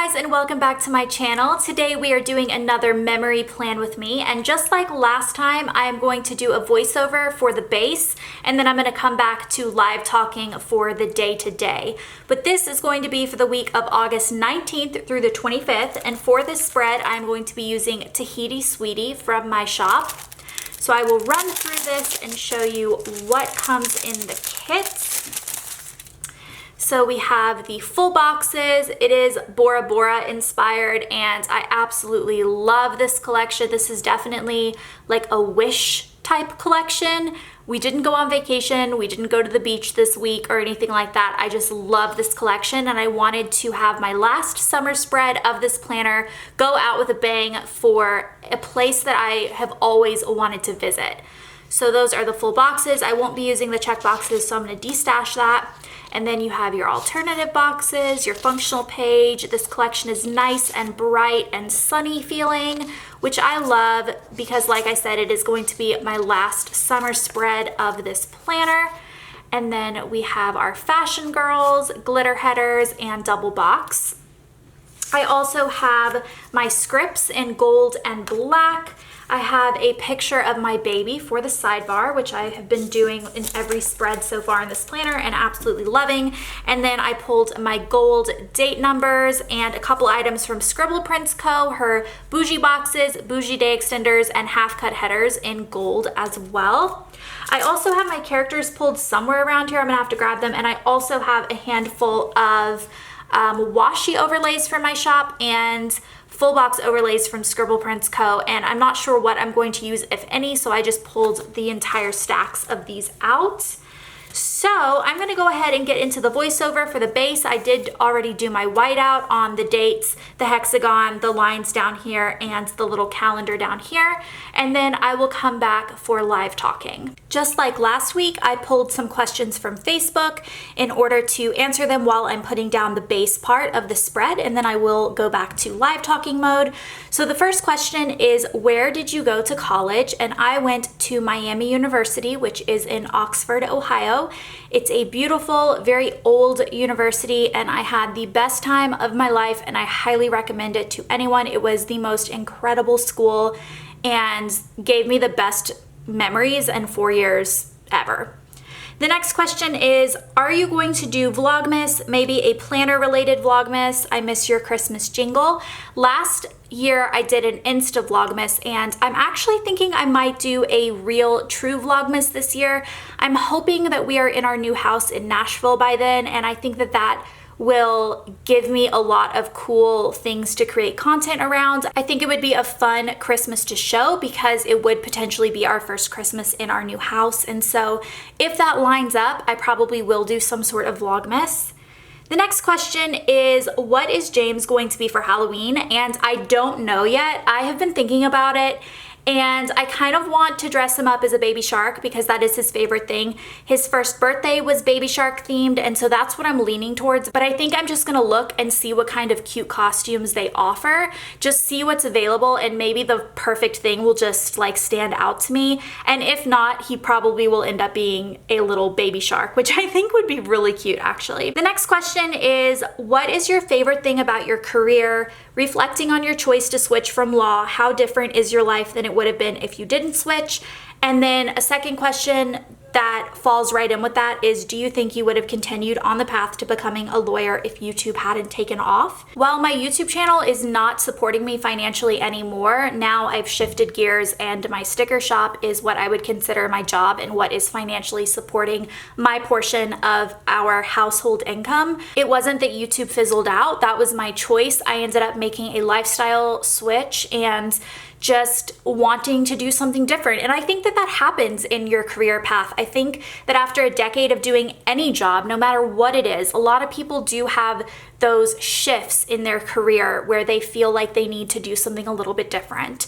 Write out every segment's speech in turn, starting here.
guys, and welcome back to my channel. Today we are doing another memory plan with me, and just like last time, I am going to do a voiceover for the base, and then I'm going to come back to live talking for the day-to-day. But this is going to be for the week of August 19th through the 25th, and for this spread, I'm going to be using Tahiti Sweetie from my shop. So I will run through this and show you what comes in the kit. So we have the full boxes. It is Bora Bora inspired, and I absolutely love this collection. This is definitely like a wish type collection. We didn't go on vacation. We didn't go to the beach this week or anything like that. I just love this collection, and I wanted to have my last summer spread of this planner go out with a bang for a place that I have always wanted to visit. So those are the full boxes. I won't be using the check boxes, so I'm going to destash that. And then you have your alternative boxes, your functional page. This collection is nice and bright and sunny feeling, which I love because, like I said, it is going to be my last summer spread of this planner. And then we have our Fashion Girls, glitter headers, and double box. I also have my scripts in gold and black. I have a picture of my baby for the sidebar, which I have been doing in every spread so far in this planner and absolutely loving. And then I pulled my gold date numbers and a couple items from Scribble Prints Co., her bougie boxes, bougie day extenders, and half cut headers in gold as well. I also have my characters pulled somewhere around here. I'm gonna have to grab them. And I also have a handful of washi overlays from my shop and full box overlays from Scribble Prints Co. And I'm not sure what I'm going to use, if any, so I just pulled the entire stacks of these out. So I'm going to go ahead and get into the voiceover for the base. I did already do my whiteout on the dates, the hexagon, the lines down here, and the little calendar down here. And then I will come back for live talking. Just like last week, I pulled some questions from Facebook in order to answer them while I'm putting down the base part of the spread, and then I will go back to live talking mode. So the first question is, where did you go to college? And I went to Miami University, which is in Oxford, Ohio. It's a beautiful, very old university, and I had the best time of my life, and I highly recommend it to anyone. It was the most incredible school and gave me the best memories and 4 years ever. The next question is, are you going to do Vlogmas, maybe a planner related Vlogmas? I miss your Christmas jingle. Last year I did an Insta Vlogmas, and I'm actually thinking I might do a real true Vlogmas this year. I'm hoping that we are in our new house in Nashville by then, and I think that that will give me a lot of cool things to create content around. I think it would be a fun Christmas to show because it would potentially be our first Christmas in our new house. And so if that lines up, I probably will do some sort of Vlogmas. The next question is, what is James going to be for Halloween? And I don't know yet. I have been thinking about it, and I kind of want to dress him up as a baby shark because that is his favorite thing. His first birthday was baby shark themed, and so that's what I'm leaning towards. But I think I'm just gonna look and see what kind of cute costumes they offer, just see what's available, and maybe the perfect thing will just like stand out to me. And if not, he probably will end up being a little baby shark, which I think would be really cute actually. The next question is, what is your favorite thing about your career? Reflecting on your choice to switch from law, how different is your life than it would have been if you didn't switch? And then a second question that falls right in with that is, do you think you would have continued on the path to becoming a lawyer if YouTube hadn't taken off? While my YouTube channel is not supporting me financially anymore, now I've shifted gears, and my sticker shop is what I would consider my job and what is financially supporting my portion of our household income. It wasn't that YouTube fizzled out, that was my choice. I ended up making a lifestyle switch and just wanting to do something different. And I think that that happens in your career path. I think that after a decade of doing any job, no matter what it is, a lot of people do have those shifts in their career where they feel like they need to do something a little bit different.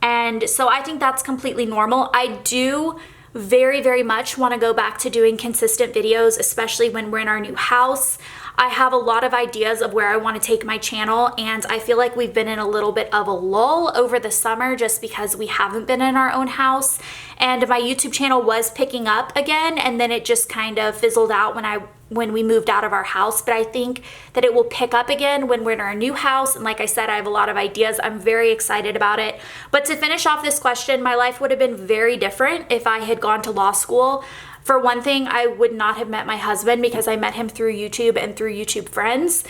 And so I think that's completely normal. I do very, very much want to go back to doing consistent videos, especially when we're in our new house. I have a lot of ideas of where I want to take my channel, and I feel like we've been in a little bit of a lull over the summer just because we haven't been in our own house, and my YouTube channel was picking up again, and then it just kind of fizzled out when we moved out of our house. But I think that it will pick up again when we're in our new house, and like I said, I have a lot of ideas. I'm very excited about it. But to finish off this question, my life would have been very different if I had gone to law school. For one thing, I would not have met my husband because I met him through YouTube and through YouTube friends.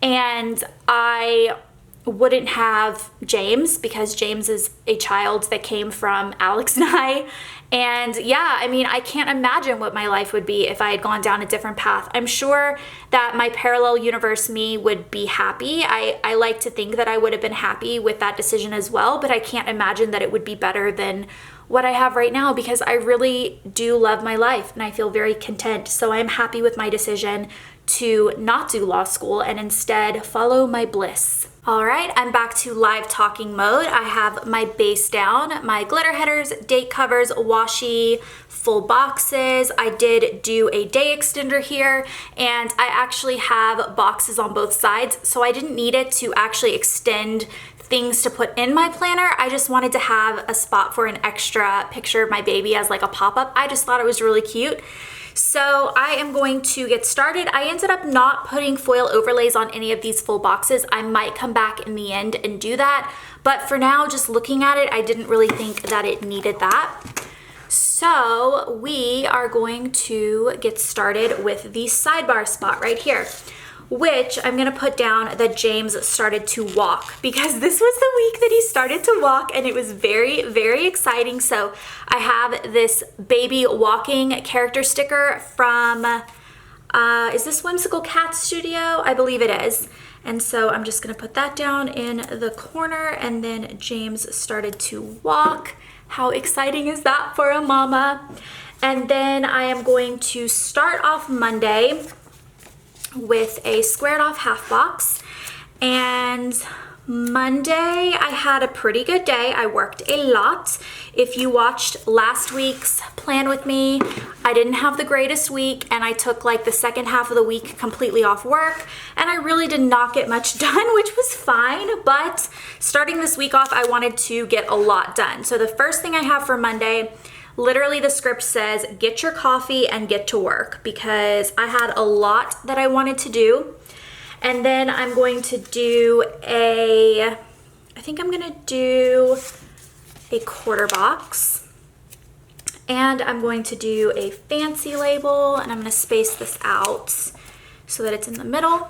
And I wouldn't have James because James is a child that came from Alex and I. And yeah, I mean, I can't imagine what my life would be if I had gone down a different path. I'm sure that my parallel universe me would be happy. I like to think that I would have been happy with that decision as well, but I can't imagine that it would be better than what I have right now because I really do love my life and I feel very content. So I'm happy with my decision to not do law school and instead follow my bliss. All right, I'm back to live talking mode. I have my base down, my glitter headers, date covers, washi, full boxes. I did do a day extender here, and I actually have boxes on both sides, so I didn't need it to actually extend things to put in my planner. I just wanted to have a spot for an extra picture of my baby as like a pop-up. I just thought it was really cute. So I am going to get started. I ended up not putting foil overlays on any of these full boxes. I might come back in the end and do that, but for now, just looking at it, I didn't really think that it needed that. So we are going to get started with the sidebar spot right here, which I'm gonna put down that James started to walk because this was the week that he started to walk and it was very, very exciting. So I have this baby walking character sticker from, is this Whimsical Cat Studio? I believe it is. And so I'm just gonna put that down in the corner, and then James started to walk. How exciting is that for a mama? And then I am going to start off Monday with a squared off half box. And Monday I had a pretty good day. I worked a lot. If you watched last week's plan with me, I didn't have the greatest week, and I took like the second half of the week completely off work, and I really did not get much done, which was fine. But starting this week off, I wanted to get a lot done. So the first thing I have for Monday, literally the script says, get your coffee and get to work, because I had a lot that I wanted to do. And then I'm going to do I think I'm gonna do a quarter box. And I'm going to do a fancy label, and I'm gonna space this out so that it's in the middle.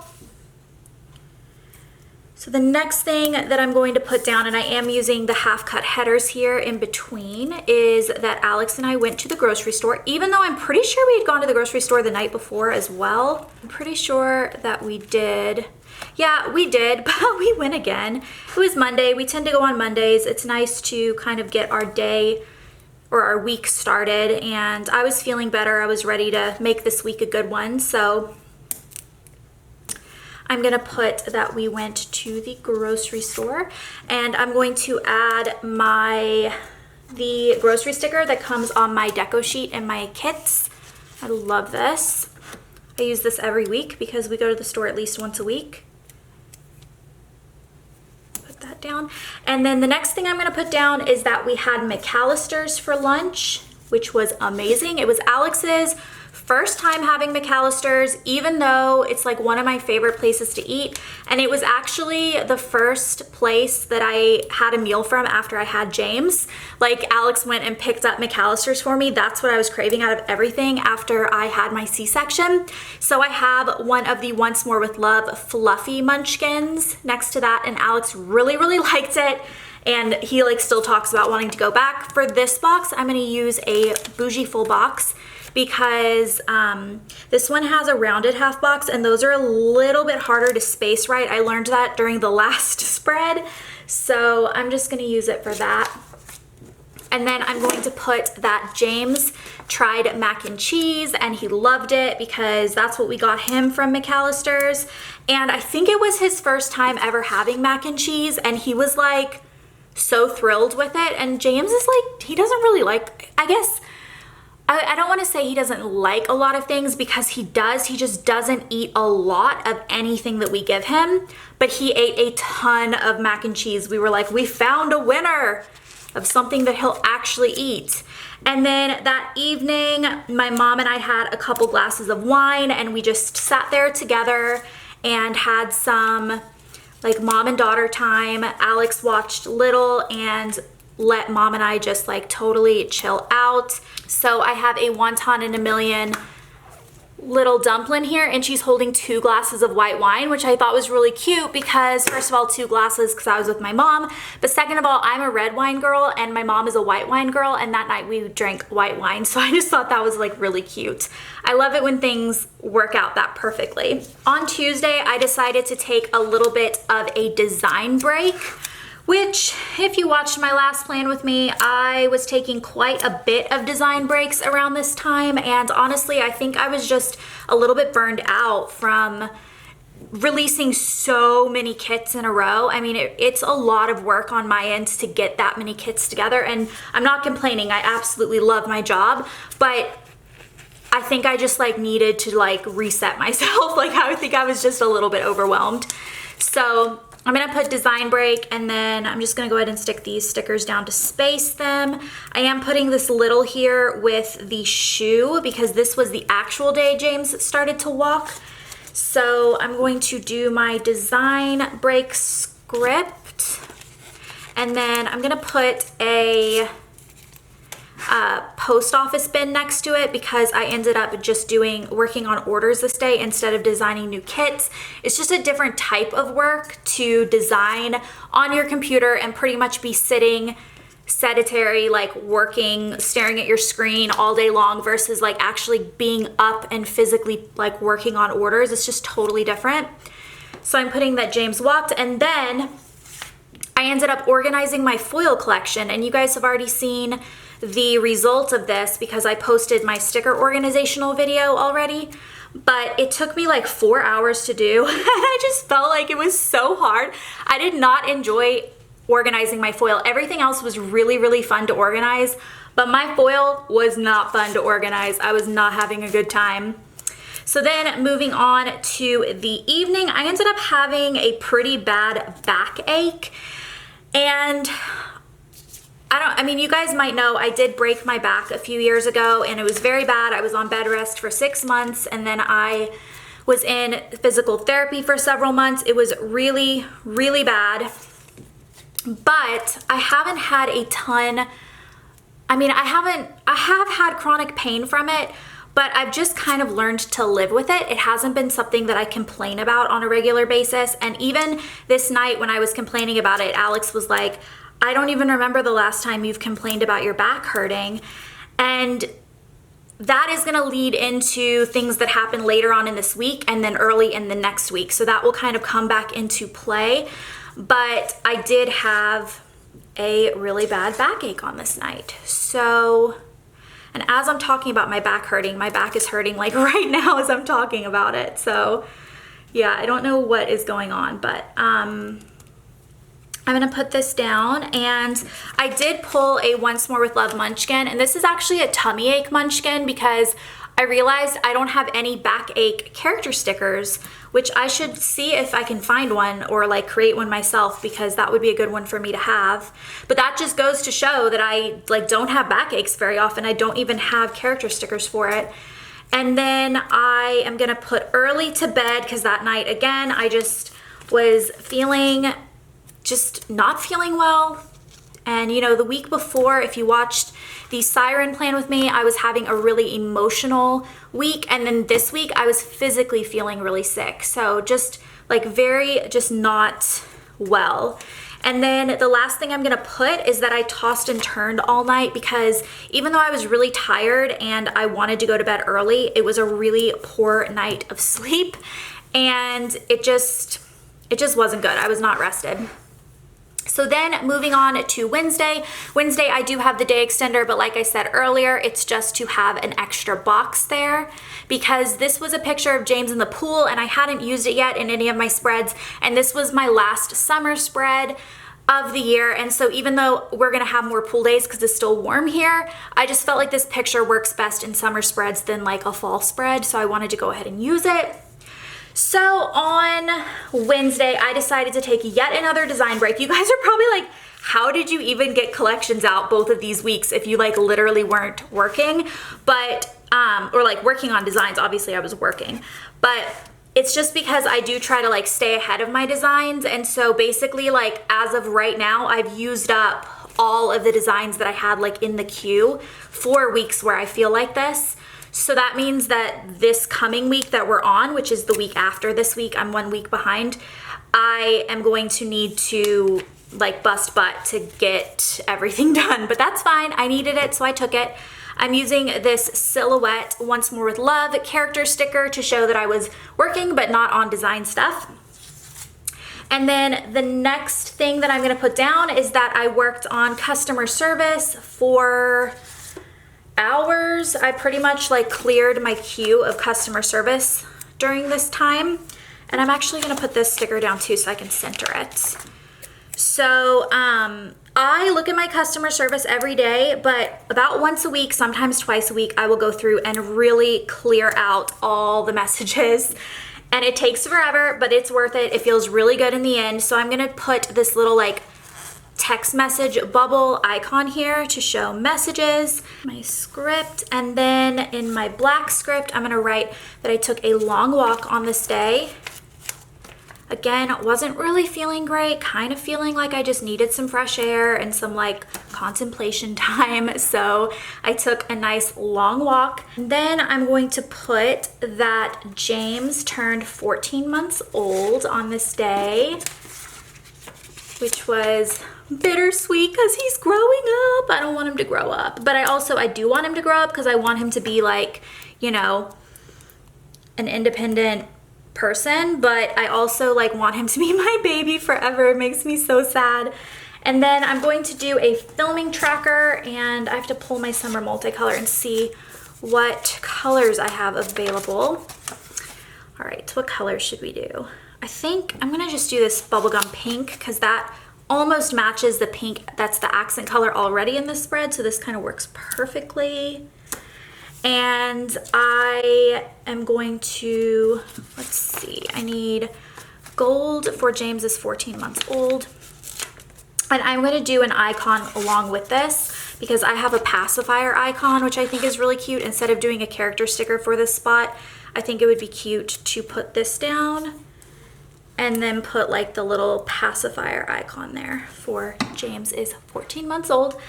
So the next thing that I'm going to put down, and I am using the half cut headers here in between, is that Alex and I went to the grocery store, even though I'm pretty sure we had gone to the grocery store the night before as well. I'm pretty sure that we did. Yeah, we did, but we went again. It was Monday. We tend to go on Mondays. It's nice to kind of get our day or our week started, and I was feeling better. I was ready to make this week a good one, so I'm gonna put that we went to the grocery store, and I'm going to add the grocery sticker that comes on my deco sheet in my kits. I love this. I use this every week because we go to the store at least once a week. Put that down. And then the next thing I'm gonna put down is that we had McAllister's for lunch, which was amazing. It was Alex's first time having McAllister's, even though it's like one of my favorite places to eat. And it was actually the first place that I had a meal from after I had James. Like, Alex went and picked up McAllister's for me. That's what I was craving out of everything after I had my C-section. So I have one of the Once More with Love fluffy munchkins next to that, and Alex really, really liked it. And he like still talks about wanting to go back. For this box, I'm gonna use a bougie full box because this one has a rounded half box, and those are a little bit harder to space right. I learned that during the last spread, so I'm just gonna use it for that. And then I'm going to put that James tried mac and cheese, and he loved it because that's what we got him from McAllister's. And I think it was his first time ever having mac and cheese, and he was like so thrilled with it. And James is like, he doesn't really like, I I don't want to say he doesn't like a lot of things, because he does. He just doesn't eat a lot of anything that we give him, but he ate a ton of mac and cheese. We were like, we found a winner of something that he'll actually eat. And then that evening, my mom and I had a couple glasses of wine, and we just sat there together and had some like mom and daughter time. Alex watched Little and let mom and I just like totally chill out. So I have a wonton in a million little dumpling here, and she's holding 2 glasses of white wine, which I thought was really cute because, first of all, 2 glasses because I was with my mom, but second of all, I'm a red wine girl and my mom is a white wine girl, and that night we drank white wine, so I just thought that was like really cute. I love it when things work out that perfectly. On Tuesday, I decided to take a little bit of a design break, which, if you watched my last plan with me, I was taking quite a bit of design breaks around this time, and honestly, I think I was just a little bit burned out from releasing so many kits in a row. I mean, it's a lot of work on my end to get that many kits together, and I'm not complaining. I absolutely love my job, but I think I just like needed to like reset myself. Like, I think I was just a little bit overwhelmed. So I'm gonna put design break, and then I'm just gonna go ahead and stick these stickers down to space them. I am putting this little here with the shoe because this was the actual day James started to walk. So I'm going to do my design break script, and then I'm gonna put a post office bin next to it because I ended up just working on orders this day instead of designing new kits. It's just a different type of work to design on your computer and pretty much be sitting sedentary, like working, staring at your screen all day long versus like actually being up and physically like working on orders. It's just totally different. So I'm putting that James walked, and then I ended up organizing my foil collection, and you guys have already seen the result of this because I posted my sticker organizational video already, but it took me like 4 hours to do and I just felt like it was so hard. I did not enjoy organizing my foil. Everything else was really, really fun to organize, but my foil was not fun to organize. I was not having a good time. So then moving on to the evening, I ended up having a pretty bad backache, and I mean, you guys might know I did break my back a few years ago, and it was very bad. I was on bed rest for 6 months, and then I was in physical therapy for several months. It was really, really bad, but I haven't had a ton. I mean, I have had chronic pain from it, but I've just kind of learned to live with it. It hasn't been something that I complain about on a regular basis. And even this night when I was complaining about it, Alex was like, I don't even remember the last time you've complained about your back hurting. And that is gonna lead into things that happen later on in this week and then early in the next week. So that will kind of come back into play. But I did have a really bad backache on this night. So, and as I'm talking about my back hurting, my back is hurting like right now as I'm talking about it. So yeah, I don't know what is going on, but I'm gonna put this down. And I did pull a Once More with Love munchkin, and this is actually a tummy ache munchkin because I realized I don't have any backache character stickers, which I should see if I can find one or like create one myself, because that would be a good one for me to have. But that just goes to show that I like don't have backaches very often. I don't even have character stickers for it. And then I am gonna put early to bed because that night again I just was just not feeling well. And you know, the week before, if you watched the Siren plan with me, I was having a really emotional week, and then this week I was physically feeling really sick. So just like just not well. And then the last thing I'm gonna put is that I tossed and turned all night because even though I was really tired and I wanted to go to bed early, it was a really poor night of sleep, and it just wasn't good. I was not rested. So then moving on to Wednesday. Wednesday I do have the day extender, but like I said earlier, it's just to have an extra box there because this was a picture of James in the pool and I hadn't used it yet in any of my spreads, and this was my last summer spread. of the year. And so even though we're gonna have more pool days because it's still warm here, I just felt like this picture works best in summer spreads than like a fall spread. So I wanted to go ahead and use it. So on Wednesday, I decided to take yet another design break. You guys are probably like, how did you even get collections out both of these weeks if you like literally weren't working? But, or like working on designs, obviously I was working, but it's just because I do try to like stay ahead of my designs. And so basically like as of right now, I've used up all of the designs that I had like in the queue for weeks where I feel like this. So that means that this coming week that we're on, which is the week after this week, I'm 1 week behind, I am going to need to like bust butt to get everything done, but that's fine. I needed it, so I took it. I'm using this Silhouette Once More with Love character sticker to show that I was working but not on design stuff. And then the next thing that I'm gonna put down is that I worked on customer service for hours. I pretty much like cleared my queue of customer service during this time. And I'm actually gonna put this sticker down too so I can center it. So I look at my customer service every day, but about once a week, sometimes twice a week, I will go through and really clear out all the messages. And it takes forever, but it's worth it. It feels really good in the end. So I'm gonna put this little like text message bubble icon here to show messages, my script, and then in my black script, I'm gonna write that I took a long walk on this day. Again, wasn't really feeling great, kind of feeling like I just needed some fresh air and some like contemplation time. So I took a nice long walk. And then I'm going to put that James turned 14 months old on this day, which was bittersweet because he's growing up. I don't want him to grow up, but I do want him to grow up because I want him to be like, you know, an independent person, but I also like want him to be my baby forever. It makes me so sad. And then I'm going to do a filming tracker, and I have to pull my summer multicolor and see what colors I have available. All right, what color should we do? I think I'm gonna just do this bubblegum pink because that almost matches the pink that's the accent color already in this spread, so this kind of works perfectly. And I am going to, let's see, I need gold for James is 14 months old. And I'm going to do an icon along with this because I have a pacifier icon, which I think is really cute. Instead of doing a character sticker for this spot, I think it would be cute to put this down and then put like the little pacifier icon there for James is 14 months old.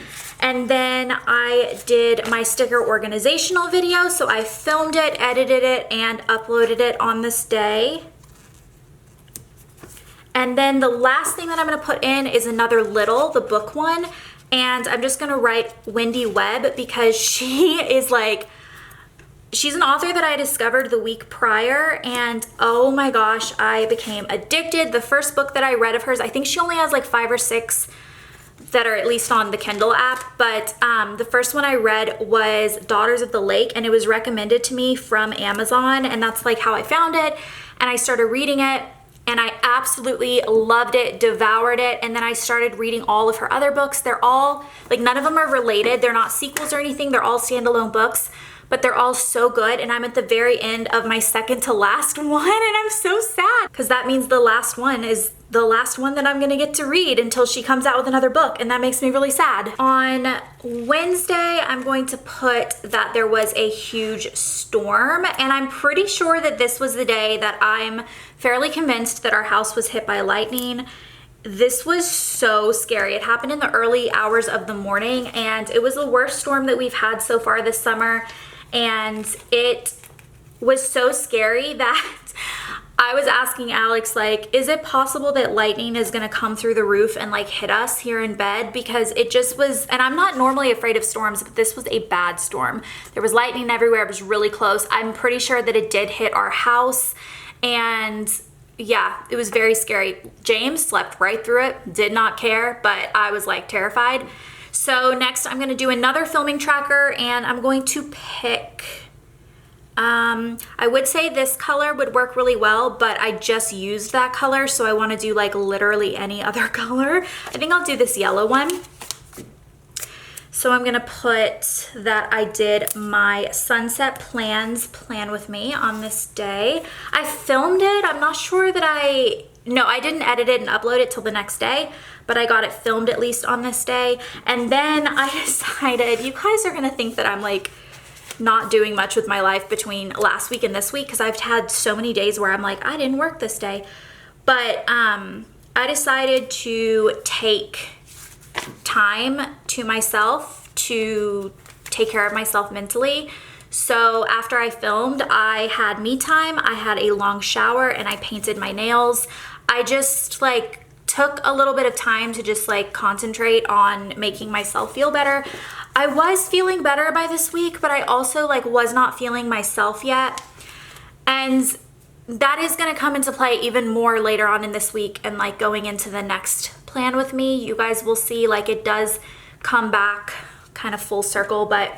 And then I did my sticker organizational video. So I filmed it, edited it, and uploaded it on this day. And then the last thing that I'm gonna put in is another little, the book one. And I'm just gonna write Wendy Webb because she is like, she's an author that I discovered the week prior, and oh my gosh, I became addicted. The first book that I read of hers, I think she only has like 5 or 6 that are at least on the Kindle app, but the first one I read was Daughters of the Lake, and it was recommended to me from Amazon, and that's like how I found it. And I started reading it, and I absolutely loved it, devoured it, and then I started reading all of her other books. They're all, like none of them are related. They're not sequels or anything. They're all standalone books, but they're all so good. And I'm at the very end of my second to last one, and I'm so sad because that means the last one is the last one that I'm gonna get to read until she comes out with another book, and that makes me really sad. On Wednesday, I'm going to put that there was a huge storm, and I'm pretty sure that this was the day that I'm fairly convinced that our house was hit by lightning. This was so scary. It happened in the early hours of the morning, and it was the worst storm that we've had so far this summer. And it was so scary that I was asking Alex, like, is it possible that lightning is gonna come through the roof and like hit us here in bed? Because it just was, and I'm not normally afraid of storms, but this was a bad storm. There was lightning everywhere. It was really close. I'm pretty sure that it did hit our house, and yeah, it was very scary. James slept right through it, did not care, but I was like terrified. So next I'm gonna do another filming tracker, and I'm going to pick I would say this color would work really well, but I just used that color, so I want to do like literally any other color. I think I'll do this yellow one. So I'm gonna put that I did my sunset plan with me on this day. I filmed it. I'm not sure that no, I didn't edit it and upload it till the next day, but I got it filmed at least on this day. And then I decided, you guys are gonna think that I'm like not doing much with my life between last week and this week, because I've had so many days where I'm like, I didn't work this day. But I decided to take time to myself to take care of myself mentally. So after I filmed, I had me time, I had a long shower, and I painted my nails. I just like took a little bit of time to just like concentrate on making myself feel better. I was feeling better by this week, but I also like was not feeling myself yet. And that is gonna come into play even more later on in this week and like going into the next plan with me. You guys will see like it does come back kind of full circle, but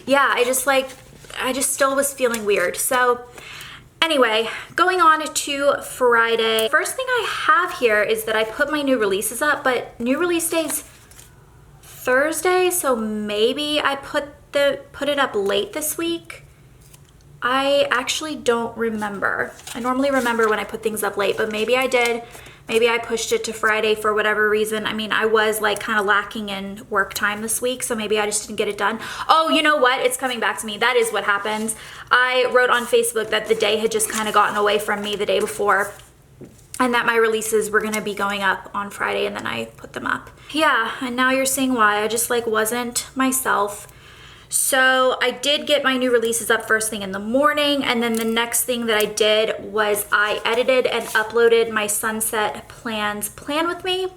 yeah, I just still was feeling weird. So anyway, going on to Friday. First thing I have here is that I put my new releases up, but new release day's Thursday, so maybe I put it up late this week. I actually don't remember. I normally remember when I put things up late, but maybe I did. Maybe I pushed it to Friday for whatever reason. I mean, I was like kind of lacking in work time this week, so maybe I just didn't get it done. Oh, you know what? It's coming back to me. That is what happened. I wrote on Facebook that the day had just kind of gotten away from me the day before, and that my releases were gonna be going up on Friday, and then I put them up. Yeah, and now you're seeing why. I just like wasn't myself. So I did get my new releases up first thing in the morning, and then the next thing that I did was I edited and uploaded my sunset plan with me.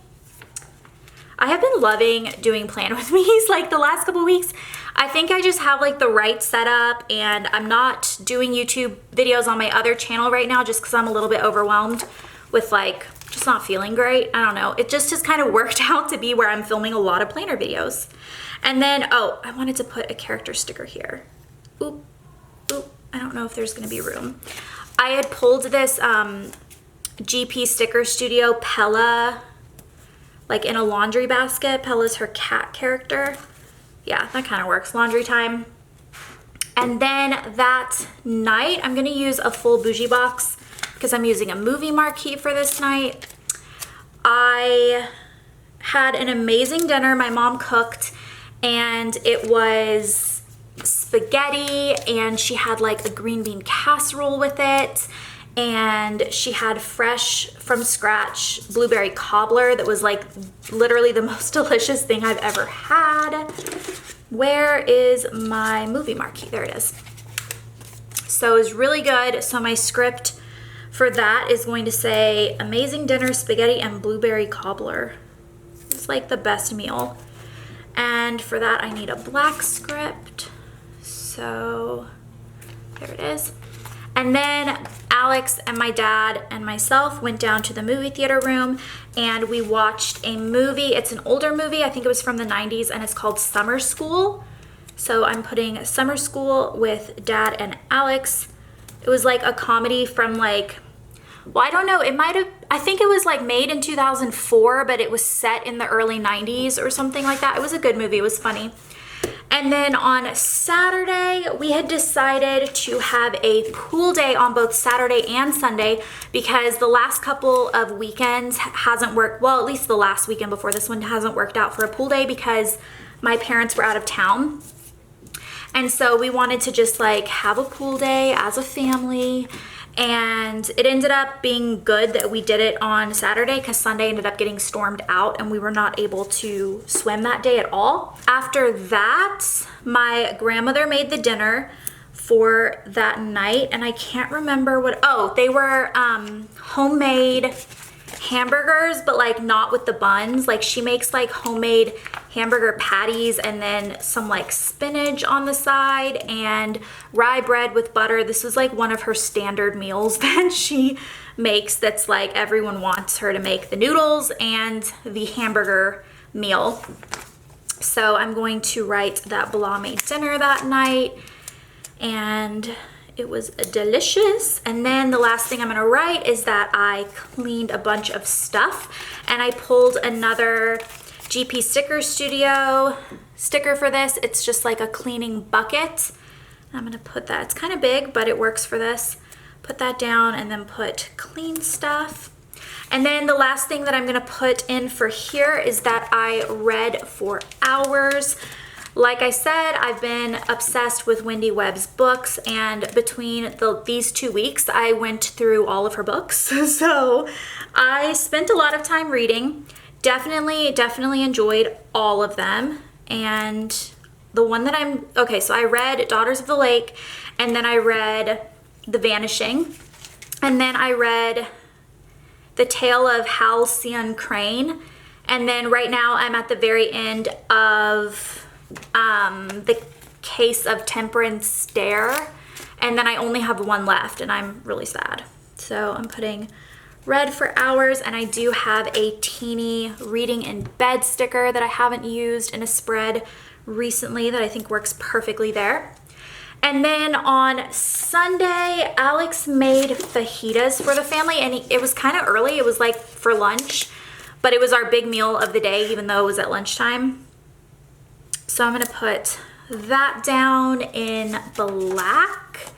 I have been loving doing plan with me's like the last couple weeks. I think I just have like the right setup, and I'm not doing YouTube videos on my other channel right now just because I'm a little bit overwhelmed with like just not feeling great. I don't know. It just has kind of worked out to be where I'm filming a lot of planner videos. And then, oh, I wanted to put a character sticker here. Oop, oop, I don't know if there's gonna be room. I had pulled this GP Sticker Studio Pella, like in a laundry basket. Pella's her cat character. Yeah, that kind of works, laundry time. And then that night, I'm gonna use a full bougie box because I'm using a movie marquee for this night. I had an amazing dinner my mom cooked, and it was spaghetti, and she had like a green bean casserole with it, and she had fresh from scratch blueberry cobbler that was like literally the most delicious thing I've ever had. Where is my movie marquee? There it is. So it was really good. So my script for that is going to say amazing dinner, spaghetti, and blueberry cobbler. It's like the best meal. And for that, I need a black script. So there it is. And then Alex and my dad and myself went down to the movie theater room, and we watched a movie. It's an older movie. I think it was from the 90s, and it's called Summer School. So I'm putting Summer School with Dad and Alex. It was like a comedy from like, well, I don't know, I think it was like made in 2004, but it was set in the early 90s or something like that. It was a good movie, it was funny. And then on Saturday, we had decided to have a pool day on both Saturday and Sunday because the last couple of weekends hasn't worked, well, at least the last weekend before this one hasn't worked out for a pool day because my parents were out of town. And so we wanted to just like have a pool day as a family. And it ended up being good that we did it on Saturday because Sunday ended up getting stormed out and we were not able to swim that day at all. After that, my grandmother made the dinner for that night, and I can't remember what, oh, they were homemade hamburgers, but like not with the buns. Like she makes like homemade hamburger patties and then some like spinach on the side and rye bread with butter. This was like one of her standard meals that she makes that's like everyone wants her to make, the noodles and the hamburger meal. So I'm going to write that Blah made dinner that night. and it was delicious. And then the last thing I'm gonna write is that I cleaned a bunch of stuff, and I pulled another GP Sticker Studio sticker for this. It's just like a cleaning bucket. I'm gonna put that, it's kind of big, but it works for this. Put that down and then put clean stuff. And then the last thing that I'm gonna put in for here is that I read for hours. Like I said, I've been obsessed with Wendy Webb's books, and between these 2 weeks, I went through all of her books. So I spent a lot of time reading. Definitely enjoyed all of them. And the one that okay, so I read Daughters of the Lake, and then I read The Vanishing, and then I read The Tale of Halcyon Crane, and then right now I'm at the very end of The Case of Temperance Stare, and then I only have one left, and I'm really sad. So I'm putting read for hours, and I do have a teeny reading in bed sticker that I haven't used in a spread recently that I think works perfectly there. And then on Sunday, Alex made fajitas for the family, and it was kind of early. It was like for lunch, but it was our big meal of the day, even though it was at lunchtime. So I'm gonna put that down in black,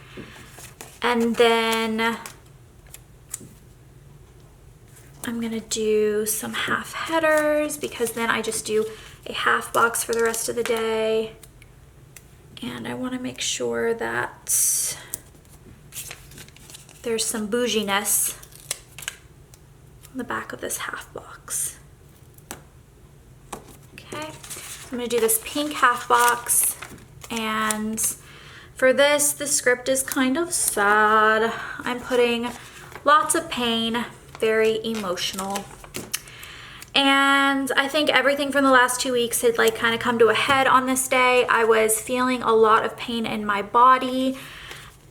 and then I'm gonna do some half headers, because then I just do a half box for the rest of the day. And I wanna make sure that there's some bouginess on the back of this half box. Okay. I'm gonna do this pink half box, and for this, the script is kind of sad. I'm putting lots of pain, very emotional. And I think everything from the last 2 weeks had like kind of come to a head on this day. I was feeling a lot of pain in my body.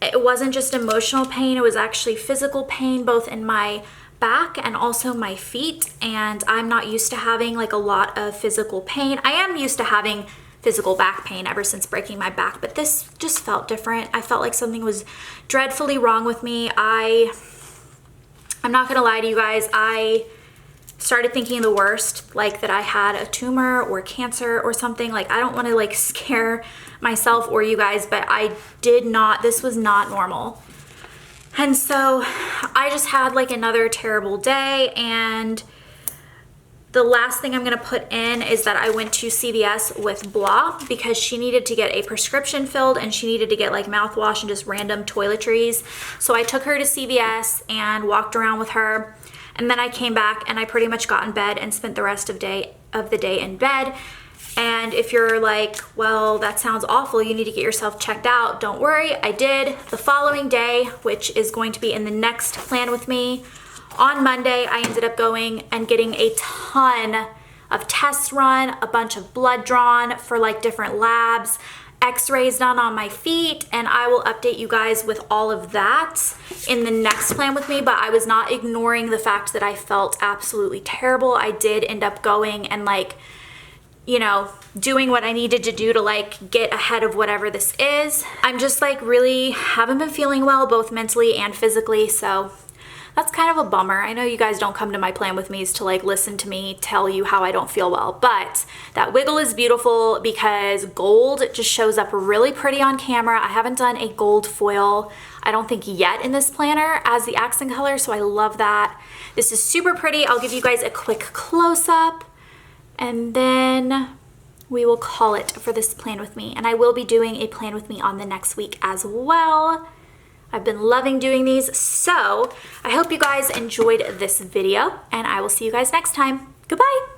It wasn't just emotional pain, it was actually physical pain, both in my back and also my feet, and I'm not used to having like a lot of physical pain. I am used to having physical back pain ever since breaking my back, but this just felt different. I felt like something was dreadfully wrong with me. I'm not gonna lie to you guys, I started thinking the worst, like that I had a tumor or cancer or something. Like, I don't want to like scare myself or you guys, but I did not, this was not normal. And so I just had like another terrible day, and the last thing I'm gonna put in is that I went to CVS with Blah because she needed to get a prescription filled, and she needed to get like mouthwash and just random toiletries. So I took her to CVS and walked around with her, and then I came back and I pretty much got in bed and spent the rest of the day in bed. And if you're like, well, that sounds awful, you need to get yourself checked out, don't worry, I did. The following day, which is going to be in the next plan with me, on Monday, I ended up going and getting a ton of tests run, a bunch of blood drawn for like different labs, x-rays done on my feet, and I will update you guys with all of that in the next plan with me. But I was not ignoring the fact that I felt absolutely terrible. I did end up going and like, you know, doing what I needed to do to like get ahead of whatever this is. I'm just like really haven't been feeling well, both mentally and physically, so that's kind of a bummer. I know you guys don't come to my plan with me's to like listen to me tell you how I don't feel well, but that wiggle is beautiful because gold just shows up really pretty on camera. I haven't done a gold foil, I don't think yet, in this planner as the accent color, so I love that. This is super pretty. I'll give you guys a quick close-up, and then we will call it for this plan with me. And I will be doing a plan with me on the next week as well. I've been loving doing these, so I hope you guys enjoyed this video, and I will see you guys next time. Goodbye.